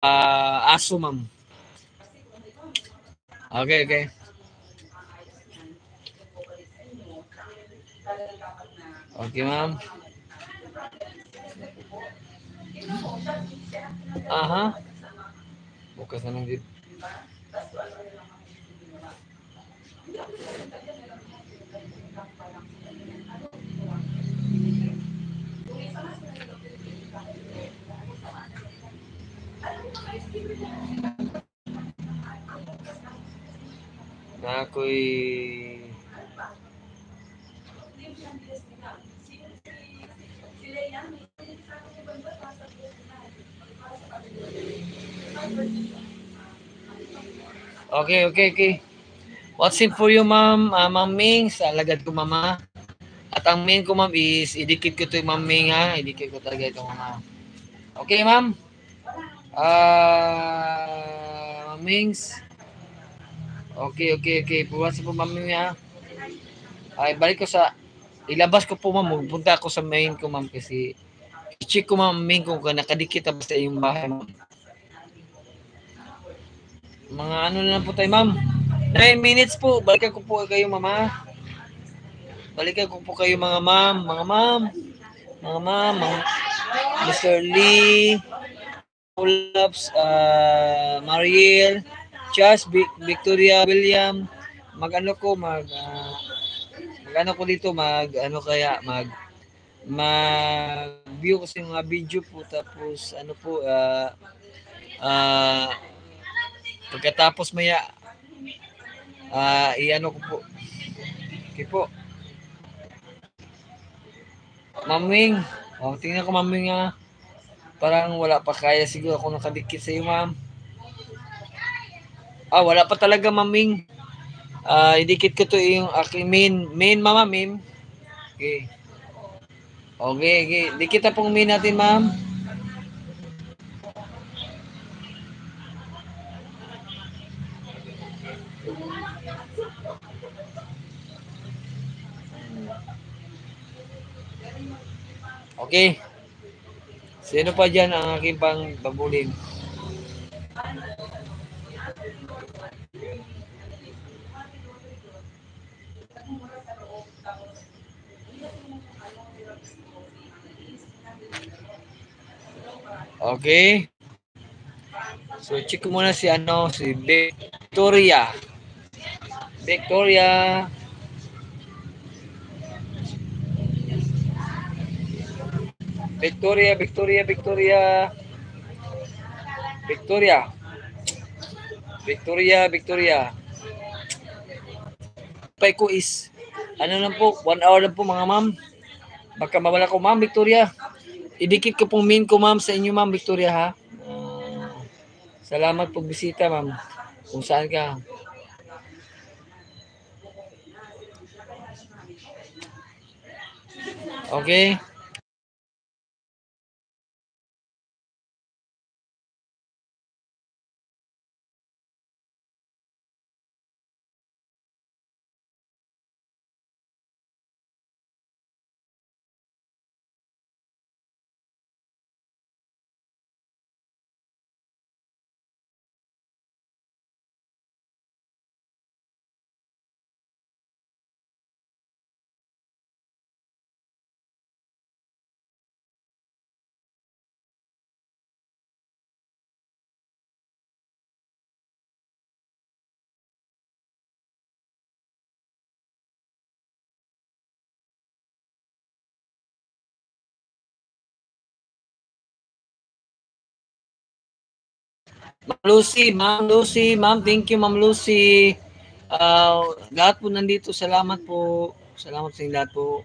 aso, ma'am. Okay, okay. Okay, ma'am. Aha. Bukas na lang dito. Na ako'y okay, okay, okay. What's in for you, ma'am? Ma'am Ming, sa alagad ko, mama. At ang main ko, ma'am, is idikit ko ito yung ma'am Ming, ha? Idikit ko talaga ito, mama. Okay, ma'am? Ma'am Mings. Okay, okay, okay. Puwas po, ma'am Ming, ha? Ay, balik ko sa... Ilabas ko po, ma'am. Punta ako sa main ko, ma'am, kasi i-check ko, ma'am Ming, kung nakadikit ba sa iyong bahay, ma'am. Mga ano na lang po tayo, ma'am. 9 minutes po. Balikan ko po kayo, mama. Balikan ko po kayo, mga ma'am. Mga ma'am. Mga ma'am. Mr. Lee. Olaps. Mariel. Chas. Victoria. William. Mag-ano ko. Mag-ano ko dito. Mag-ano kaya. Mag-view kasi mga video po. Tapos, ano po. Pagkatapos maya. I-ano ko po. Okay po. Maming. Tingnan ko, maming, ha. Parang wala pa kaya siguro ako nakadikit sa iyo, ma'am. Wala pa talaga, maming. Idikit ko to yung aking main, mama, main. Okay. Okay, okay. Dikit na pong main natin, ma'am. Okay. Sino pa dyan ang aking pang babulin? Okay. So, check ko muna si Victoria. Victoria. Victoria, Victoria, Victoria. Victoria. Victoria, Victoria. Pay ko is, ano lang po, 1 hour lang po, mga ma'am. Baka mawala ko, ma'am Victoria. Idikit ko pong main ko, ma'am, sa inyo, ma'am Victoria, ha. Salamat po bisita, ma'am. Kung saan ka. Okay. Ma'am Lucy, ma'am, thank you, Ma'am Lucy. Lahat po nandito, salamat po. Salamat sa inyo lahat po.